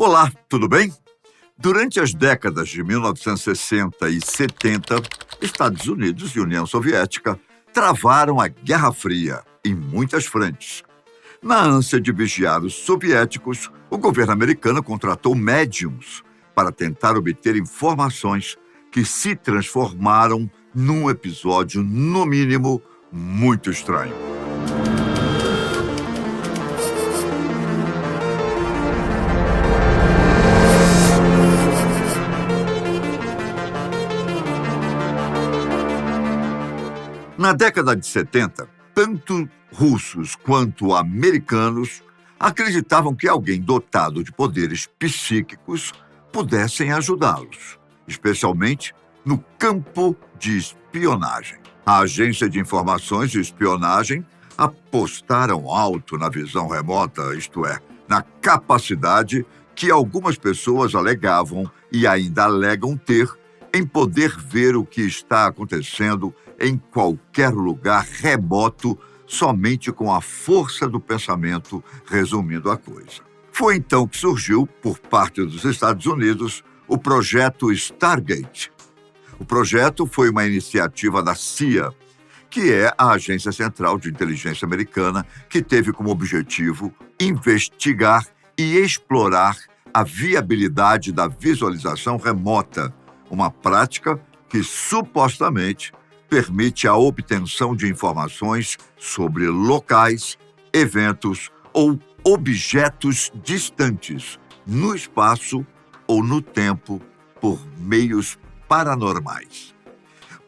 Olá, tudo bem? Durante as décadas de 1960 e 70, Estados Unidos e União Soviética travaram a Guerra Fria em muitas frentes. Na ânsia de vigiar os soviéticos, o governo americano contratou médiums para tentar obter informações que se transformaram num episódio, no mínimo, muito estranho. Na década de 70, tanto russos quanto americanos acreditavam que alguém dotado de poderes psíquicos pudessem ajudá-los, especialmente no campo de espionagem. A Agência de Informações e Espionagem apostaram alto na visão remota, isto é, na capacidade que algumas pessoas alegavam e ainda alegam ter em poder ver o que está acontecendo em qualquer lugar remoto, somente com a força do pensamento, resumindo a coisa. Foi então que surgiu, por parte dos Estados Unidos, o projeto Stargate. O projeto foi uma iniciativa da CIA, que é a Agência Central de Inteligência Americana, que teve como objetivo investigar e explorar a viabilidade da visualização remota, uma prática que supostamente permite a obtenção de informações sobre locais, eventos ou objetos distantes no espaço ou no tempo por meios paranormais.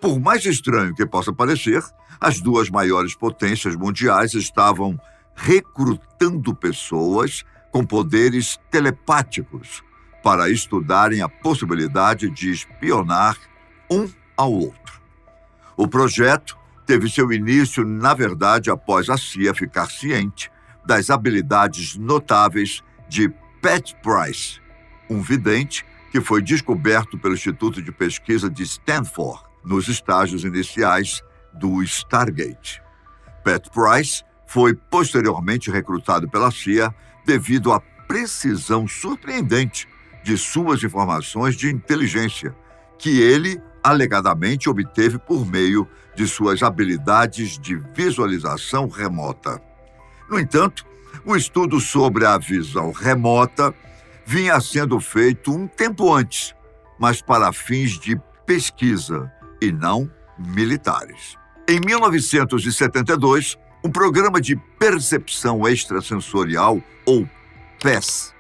Por mais estranho que possa parecer, as duas maiores potências mundiais estavam recrutando pessoas com poderes telepáticos para estudarem a possibilidade de espionar um ao outro. O projeto teve seu início, na verdade, após a CIA ficar ciente das habilidades notáveis de Pat Price, um vidente que foi descoberto pelo Instituto de Pesquisa de Stanford, nos estágios iniciais do Stargate. Pat Price foi posteriormente recrutado pela CIA devido à precisão surpreendente de suas informações de inteligência, que ele alegadamente obteve por meio de suas habilidades de visualização remota. No entanto, o estudo sobre a visão remota vinha sendo feito um tempo antes, mas para fins de pesquisa e não militares. Em 1972, um programa de percepção extrasensorial, ou PES,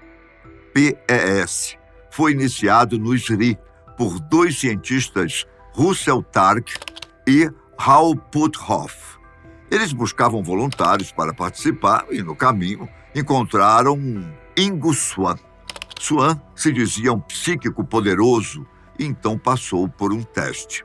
foi iniciado no SRI por dois cientistas, Russell Targ e Hal Puthoff. Eles buscavam voluntários para participar e, no caminho, encontraram Ingo Swann. Swann se dizia um psíquico poderoso e então passou por um teste.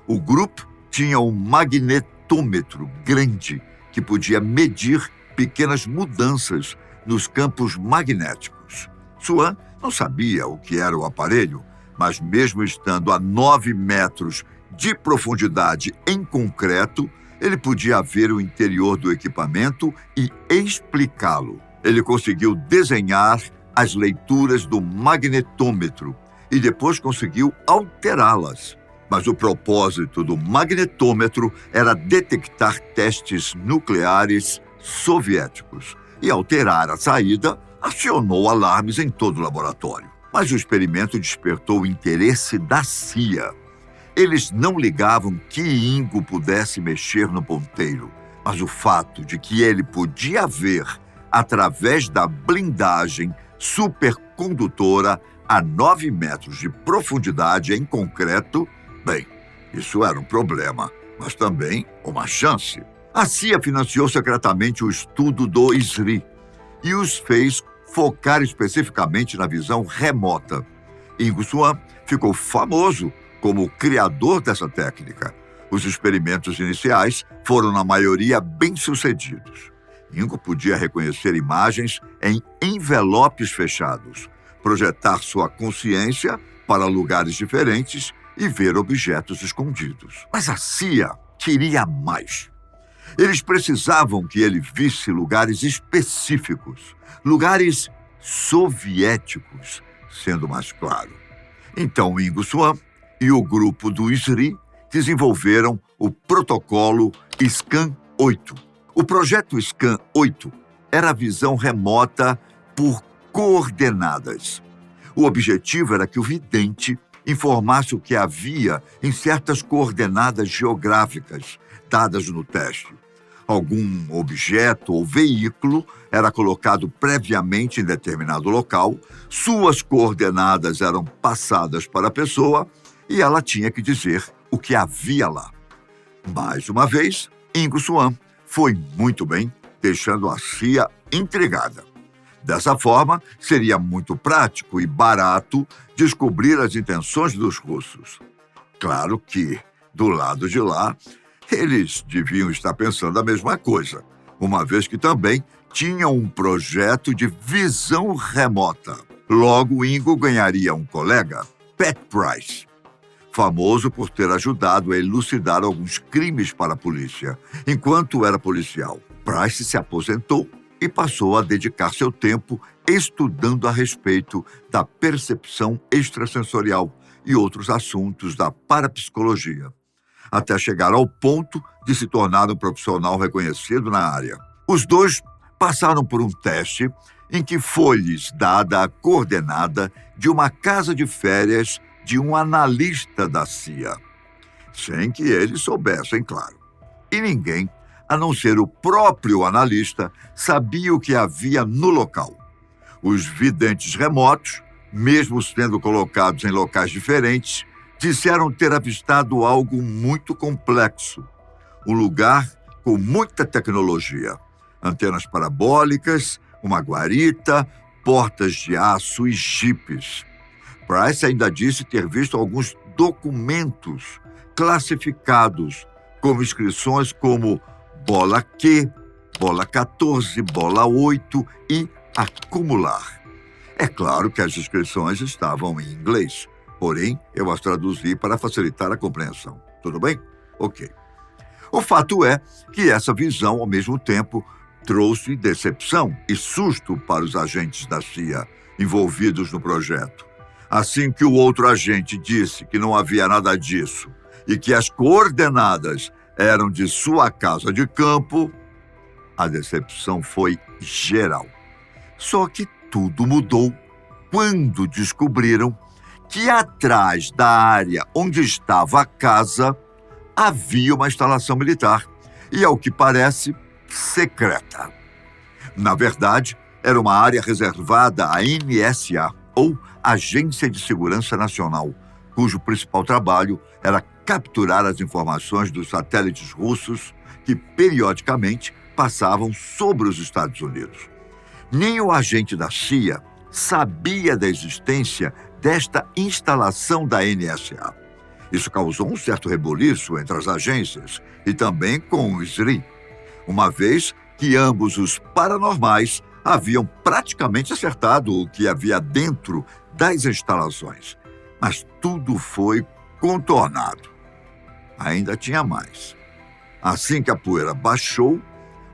O grupo tinha um magnetômetro grande que podia medir pequenas mudanças nos campos magnéticos. Swann não sabia o que era o aparelho, mas mesmo estando a 9 metros de profundidade em concreto, ele podia ver o interior do equipamento e explicá-lo. Ele conseguiu desenhar as leituras do magnetômetro e depois conseguiu alterá-las. Mas o propósito do magnetômetro era detectar testes nucleares soviéticos. E ao alterar a saída, acionou alarmes em todo o laboratório. Mas o experimento despertou o interesse da CIA. Eles não ligavam que Ingo pudesse mexer no ponteiro, mas o fato de que ele podia ver, através da blindagem supercondutora a 9 metros de profundidade em concreto, bem, isso era um problema, mas também uma chance. A CIA financiou secretamente o estudo do SRI e os fez focar especificamente na visão remota. Ingo Swann ficou famoso como o criador dessa técnica. Os experimentos iniciais foram, na maioria, bem-sucedidos. Ingo podia reconhecer imagens em envelopes fechados, projetar sua consciência para lugares diferentes e ver objetos escondidos. Mas a CIA queria mais. Eles precisavam que ele visse lugares específicos, lugares soviéticos, sendo mais claro. Então, Ingo Swann e o grupo do ISRI desenvolveram o protocolo SCAN-8. O projeto SCAN-8 era a visão remota por coordenadas. O objetivo era que o vidente informasse o que havia em certas coordenadas geográficas dadas no teste. Algum objeto ou veículo era colocado previamente em determinado local, suas coordenadas eram passadas para a pessoa e ela tinha que dizer o que havia lá. Mais uma vez, Ingo Swann foi muito bem, deixando a CIA intrigada. Dessa forma, seria muito prático e barato descobrir as intenções dos russos. Claro que, do lado de lá, eles deviam estar pensando a mesma coisa, uma vez que também tinham um projeto de visão remota. Logo, Ingo ganharia um colega, Pat Price, famoso por ter ajudado a elucidar alguns crimes para a polícia, enquanto era policial. Price se aposentou e passou a dedicar seu tempo estudando a respeito da percepção extrasensorial e outros assuntos da parapsicologia, até chegar ao ponto de se tornar um profissional reconhecido na área. Os dois passaram por um teste em que foi-lhes dada a coordenada de uma casa de férias de um analista da CIA, sem que eles soubessem, claro. E ninguém, a não ser o próprio analista, sabia o que havia no local. Os videntes remotos, mesmo sendo colocados em locais diferentes, disseram ter avistado algo muito complexo. Um lugar com muita tecnologia. Antenas parabólicas, uma guarita, portas de aço e jipes. Price ainda disse ter visto alguns documentos classificados, como inscrições como bola Q, bola 14, bola 8 e acumular. É claro que as inscrições estavam em inglês, porém eu as traduzi para facilitar a compreensão. Tudo bem? Ok. O fato é que essa visão, ao mesmo tempo, trouxe decepção e susto para os agentes da CIA envolvidos no projeto. Assim que o outro agente disse que não havia nada disso e que as coordenadas eram de sua casa de campo, a decepção foi geral. Só que tudo mudou quando descobriram que atrás da área onde estava a casa havia uma instalação militar e, ao que parece, secreta. Na verdade, era uma área reservada à NSA, ou Agência de Segurança Nacional, cujo principal trabalho era capturar as informações dos satélites russos que, periodicamente, passavam sobre os Estados Unidos. Nem o agente da CIA sabia da existência desta instalação da NSA. Isso causou um certo reboliço entre as agências e também com o ISRI, uma vez que ambos os paranormais haviam praticamente acertado o que havia dentro das instalações. Mas tudo foi contornado. Ainda tinha mais. Assim que a poeira baixou,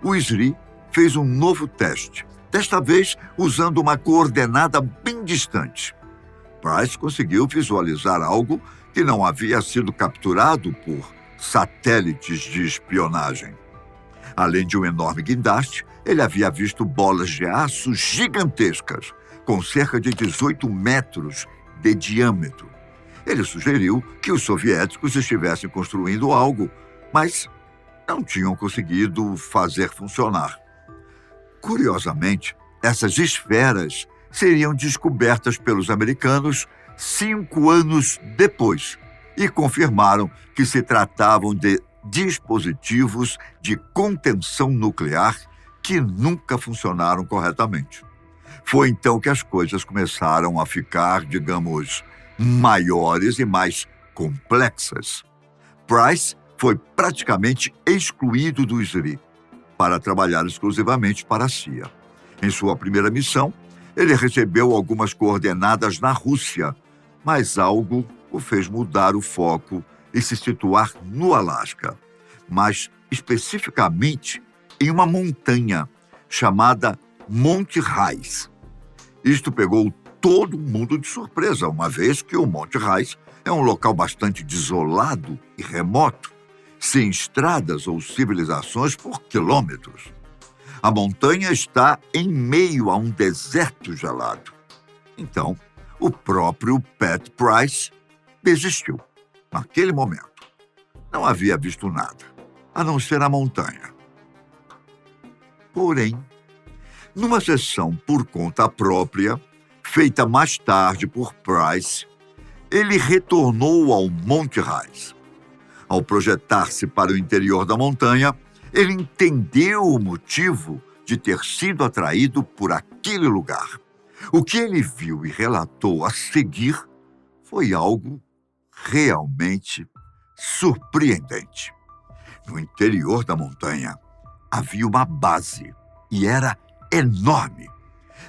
o ISRI fez um novo teste, desta vez usando uma coordenada bem distante. Price conseguiu visualizar algo que não havia sido capturado por satélites de espionagem. Além de um enorme guindaste, ele havia visto bolas de aço gigantescas, com cerca de 18 metros de diâmetro. Ele sugeriu que os soviéticos estivessem construindo algo, mas não tinham conseguido fazer funcionar. Curiosamente, essas esferas seriam descobertas pelos americanos 5 anos depois e confirmaram que se tratavam de dispositivos de contenção nuclear que nunca funcionaram corretamente. Foi então que as coisas começaram a ficar, digamos, maiores e mais complexas. Price foi praticamente excluído do ISRI para trabalhar exclusivamente para a CIA. Em sua primeira missão, ele recebeu algumas coordenadas na Rússia, mas algo o fez mudar o foco e se situar no Alasca, mas especificamente em uma montanha chamada Monte Raiz. Isto pegou todo mundo de surpresa, uma vez que o Monte Raiz é um local bastante desolado e remoto, sem estradas ou civilizações por quilômetros. A montanha está em meio a um deserto gelado. Então, o próprio Pat Price desistiu. Naquele momento, não havia visto nada, a não ser a montanha. Porém, numa sessão por conta própria, feita mais tarde por Price, ele retornou ao Monte Raiz. Ao projetar-se para o interior da montanha, ele entendeu o motivo de ter sido atraído por aquele lugar. O que ele viu e relatou a seguir foi algo realmente surpreendente. No interior da montanha havia uma base e era enorme.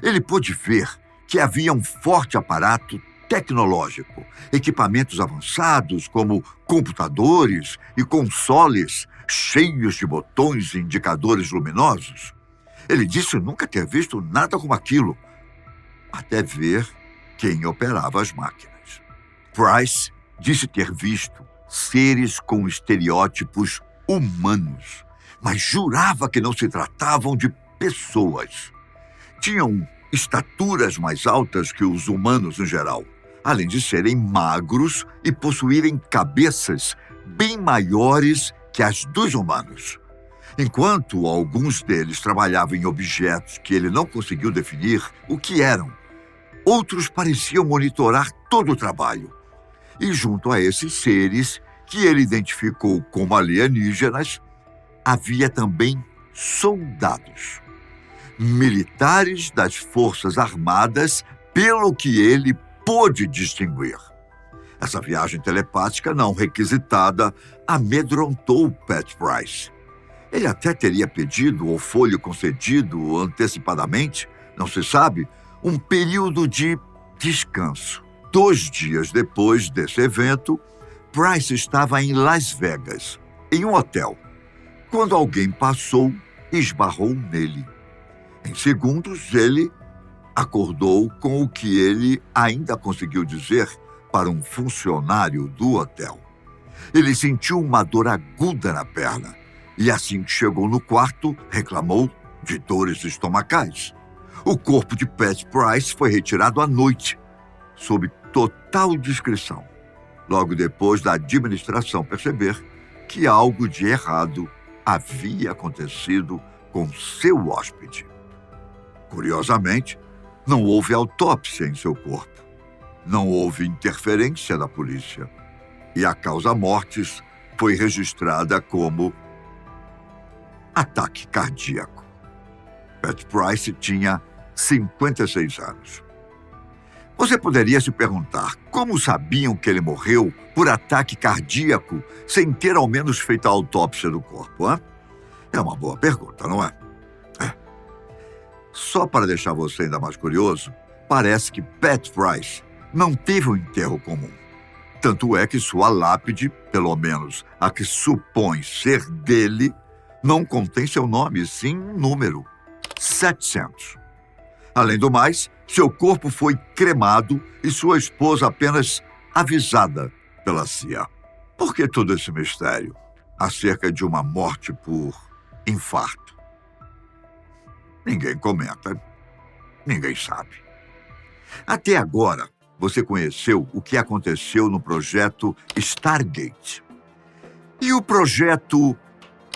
Ele pôde ver que havia um forte aparato tecnológico, equipamentos avançados como computadores e consoles cheios de botões e indicadores luminosos. Ele disse nunca ter visto nada como aquilo, até ver quem operava as máquinas. Price disse ter visto seres com estereótipos humanos, mas jurava que não se tratavam de pessoas. Tinham estaturas mais altas que os humanos em geral, além de serem magros e possuírem cabeças bem maiores que as dos humanos. Enquanto alguns deles trabalhavam em objetos que ele não conseguiu definir o que eram, outros pareciam monitorar todo o trabalho. E junto a esses seres, que ele identificou como alienígenas, havia também soldados, militares das Forças Armadas, pelo que ele pôde distinguir. Essa viagem telepática não requisitada amedrontou Pat Price. Ele até teria pedido ou foi-lhe concedido antecipadamente, não se sabe, um período de descanso. 2 dias depois desse evento, Price estava em Las Vegas, em um hotel, quando alguém passou e esbarrou nele. Em segundos, ele acordou com o que ele ainda conseguiu dizer para um funcionário do hotel. Ele sentiu uma dor aguda na perna e, assim que chegou no quarto, reclamou de dores estomacais. O corpo de Pat Price foi retirado à noite, sob total discrição, logo depois da administração perceber que algo de errado havia acontecido com seu hóspede. Curiosamente, não houve autópsia em seu corpo. Não houve interferência da polícia. E a causa-mortes foi registrada como ataque cardíaco. Pat Price tinha 56 anos. Você poderia se perguntar como sabiam que ele morreu por ataque cardíaco sem ter ao menos feito a autópsia do corpo, hein? É uma boa pergunta, não é? Só para deixar você ainda mais curioso, parece que Pat Price não teve um enterro comum. Tanto é que sua lápide, pelo menos a que supõe ser dele, não contém seu nome, sim um número: 700. Além do mais, seu corpo foi cremado e sua esposa apenas avisada pela CIA. Por que todo esse mistério acerca de uma morte por infarto? Ninguém comenta, ninguém sabe. Até agora, você conheceu o que aconteceu no projeto Stargate. E o projeto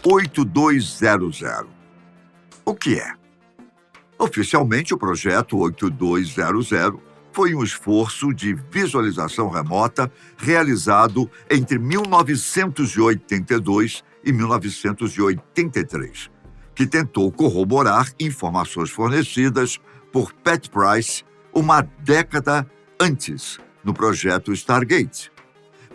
8200? O que é? Oficialmente, o projeto 8200 foi um esforço de visualização remota realizado entre 1982 e 1983, que tentou corroborar informações fornecidas por Pat Price uma década antes, no projeto Stargate.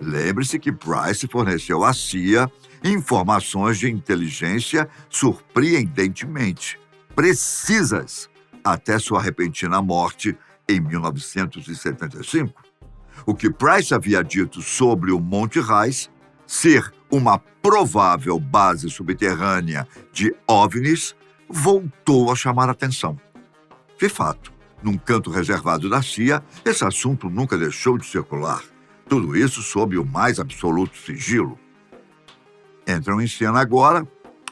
Lembre-se que Price forneceu à CIA informações de inteligência surpreendentemente precisas até sua repentina morte em 1975. O que Price havia dito sobre o Monte Raiz ser uma provável base subterrânea de OVNIs voltou a chamar a atenção. De fato, num canto reservado da CIA, esse assunto nunca deixou de circular. Tudo isso sob o mais absoluto sigilo. Entram em cena agora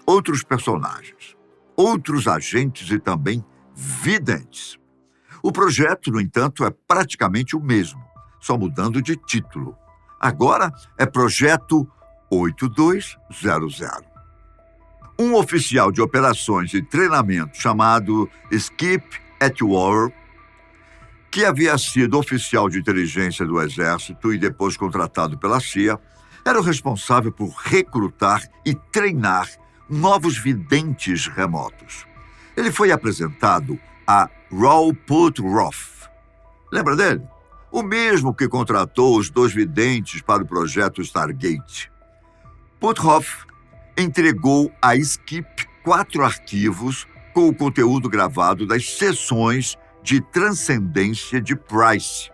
outros personagens, outros agentes e também videntes. O projeto, no entanto, é praticamente o mesmo, só mudando de título. Agora é Projeto 8200. Um oficial de operações e treinamento chamado Skip Atwater, que havia sido oficial de inteligência do Exército e depois contratado pela CIA, era o responsável por recrutar e treinar novos videntes remotos. Ele foi apresentado a Raul Puthoff. Lembra dele? O mesmo que contratou os 2 videntes para o projeto Stargate. Puthoff entregou a Skip 4 arquivos com o conteúdo gravado das sessões de transcendência de Price.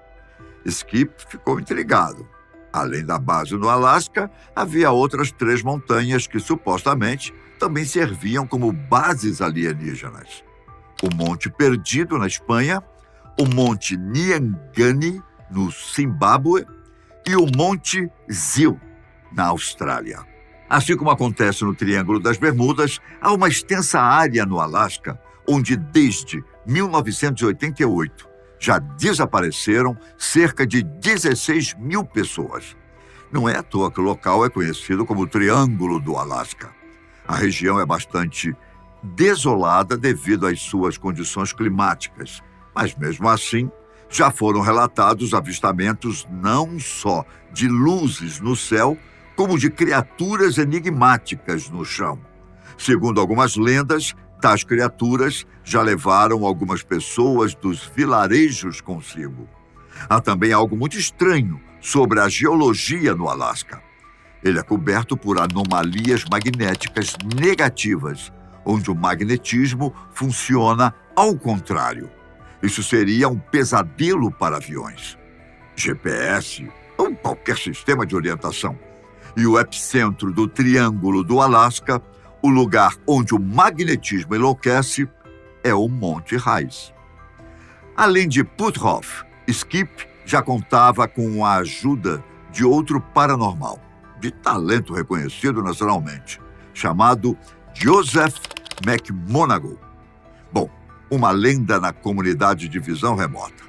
Skip ficou intrigado. Além da base no Alasca, havia outras 3 montanhas que supostamente também serviam como bases alienígenas. O Monte Perdido, na Espanha, o Monte Nyangani, no Zimbábue, e o Monte Zill, na Austrália. Assim como acontece no Triângulo das Bermudas, há uma extensa área no Alasca, onde desde 1988 já desapareceram cerca de 16 mil pessoas. Não é à toa que o local é conhecido como Triângulo do Alasca. A região é bastante desolada devido às suas condições climáticas, mas mesmo assim já foram relatados avistamentos não só de luzes no céu, como de criaturas enigmáticas no chão. Segundo algumas lendas, tais criaturas já levaram algumas pessoas dos vilarejos consigo. Há também algo muito estranho sobre a geologia no Alasca. Ele é coberto por anomalias magnéticas negativas, onde o magnetismo funciona ao contrário. Isso seria um pesadelo para aviões, GPS ou qualquer sistema de orientação. E o epicentro do Triângulo do Alasca, o lugar onde o magnetismo enlouquece, é o Monte Raiz. Além de Puthoff, Skip já contava com a ajuda de outro paranormal, de talento reconhecido nacionalmente, chamado Joseph McMonagle. Bom, uma lenda na comunidade de visão remota.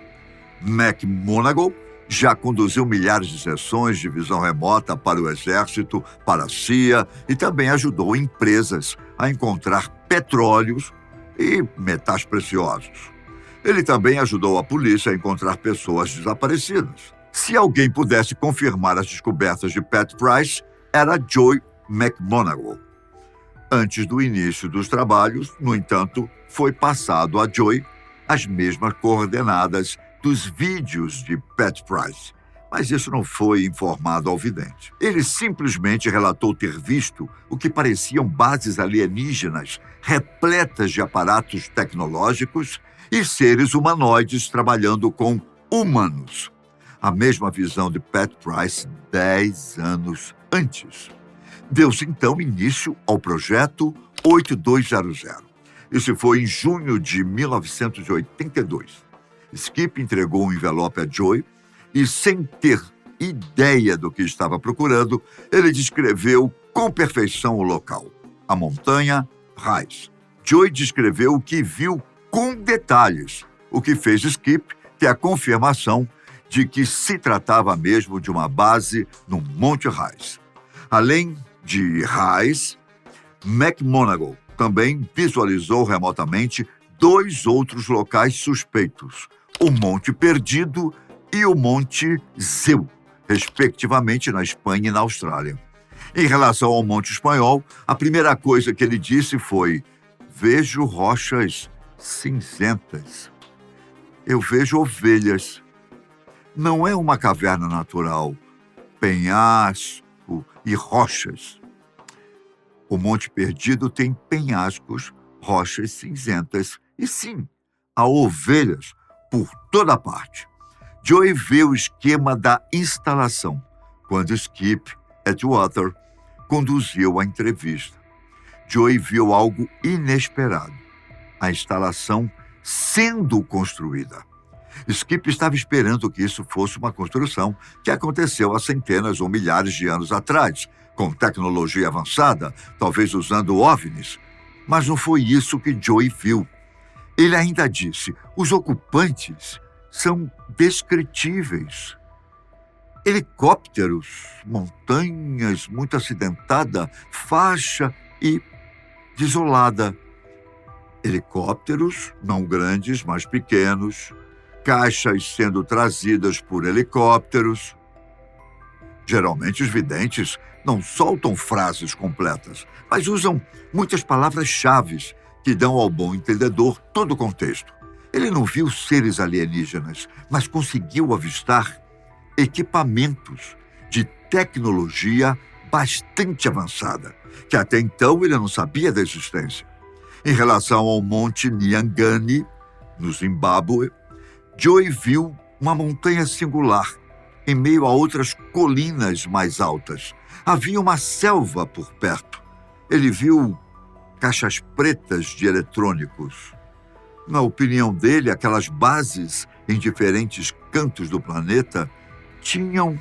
McMonagle já conduziu milhares de sessões de visão remota para o Exército, para a CIA e também ajudou empresas a encontrar petróleos e metais preciosos. Ele também ajudou a polícia a encontrar pessoas desaparecidas. Se alguém pudesse confirmar as descobertas de Pat Price, era Joy McMonagle. Antes do início dos trabalhos, no entanto, foi passado a Joy as mesmas coordenadas dos vídeos de Pat Price, mas isso não foi informado ao vidente. Ele simplesmente relatou ter visto o que pareciam bases alienígenas repletas de aparatos tecnológicos e seres humanoides trabalhando com humanos. A mesma visão de Pat Price 10 anos antes. Deu-se então início ao projeto 8200. Isso foi em junho de 1982. Skip entregou um envelope a Joy e, sem ter ideia do que estava procurando, ele descreveu com perfeição o local, a montanha Raiz. Joy descreveu o que viu com detalhes, o que fez Skip ter a confirmação de que se tratava mesmo de uma base no Monte Raiz. Além de Raiz, McMonagle também visualizou remotamente 2 outros locais suspeitos, o Monte Perdido e o Monte Zill, respectivamente na Espanha e na Austrália. Em relação ao Monte Espanhol, a primeira coisa que ele disse foi: vejo rochas cinzentas. Eu vejo ovelhas. Não é uma caverna natural, penhasco e rochas. O Monte Perdido tem penhascos, rochas cinzentas e, sim, há ovelhas por toda parte. Joy vê o esquema da instalação quando Skip Atwater conduziu a entrevista. Joy viu algo inesperado. A instalação sendo construída. Skip estava esperando que isso fosse uma construção que aconteceu há centenas ou milhares de anos atrás, com tecnologia avançada, talvez usando OVNIs. Mas não foi isso que Joey viu. Ele ainda disse: os ocupantes são descritíveis. Helicópteros, montanhas muito acidentada, faixa e desolada. Helicópteros, não grandes, mas pequenos, caixas sendo trazidas por helicópteros. Geralmente os videntes não soltam frases completas, mas usam muitas palavras-chave que dão ao bom entendedor todo o contexto. Ele não viu seres alienígenas, mas conseguiu avistar equipamentos de tecnologia bastante avançada, que até então ele não sabia da existência. Em relação ao Monte Nyangani, no Zimbábue, Joey viu uma montanha singular, em meio a outras colinas mais altas. Havia uma selva por perto. Ele viu caixas pretas de eletrônicos. Na opinião dele, aquelas bases em diferentes cantos do planeta tinham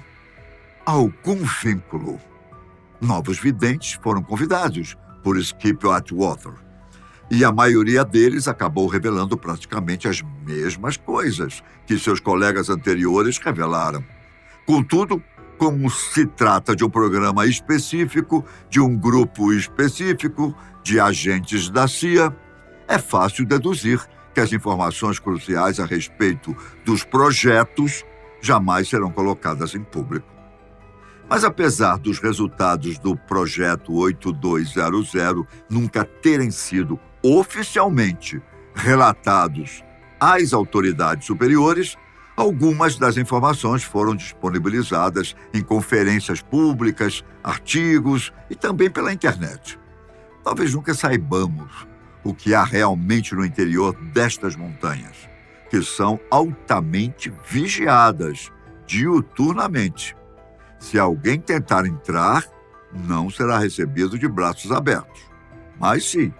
algum vínculo. Novos videntes foram convidados por Skip Atwater, e a maioria deles acabou revelando praticamente as mesmas coisas que seus colegas anteriores revelaram. Contudo, como se trata de um programa específico, de um grupo específico, de agentes da CIA, é fácil deduzir que as informações cruciais a respeito dos projetos jamais serão colocadas em público. Mas apesar dos resultados do Projeto 8200 nunca terem sido oficialmente relatados às autoridades superiores, algumas das informações foram disponibilizadas em conferências públicas, artigos e também pela internet. Talvez nunca saibamos o que há realmente no interior destas montanhas, que são altamente vigiadas diuturnamente. Se alguém tentar entrar, não será recebido de braços abertos. Mas sim,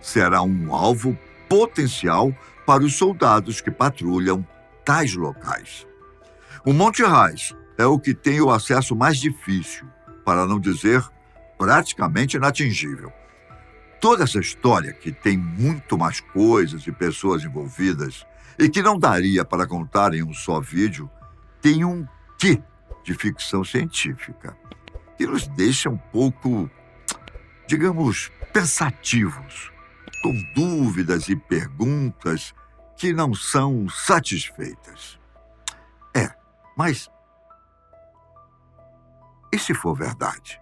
será um alvo potencial para os soldados que patrulham tais locais. O Monte Raiz é o que tem o acesso mais difícil, para não dizer praticamente inatingível. Toda essa história, que tem muito mais coisas e pessoas envolvidas e que não daria para contar em um só vídeo, tem um quê de ficção científica que nos deixa um pouco, digamos, pensativos, com dúvidas e perguntas que não são satisfeitas. Mas e se for verdade?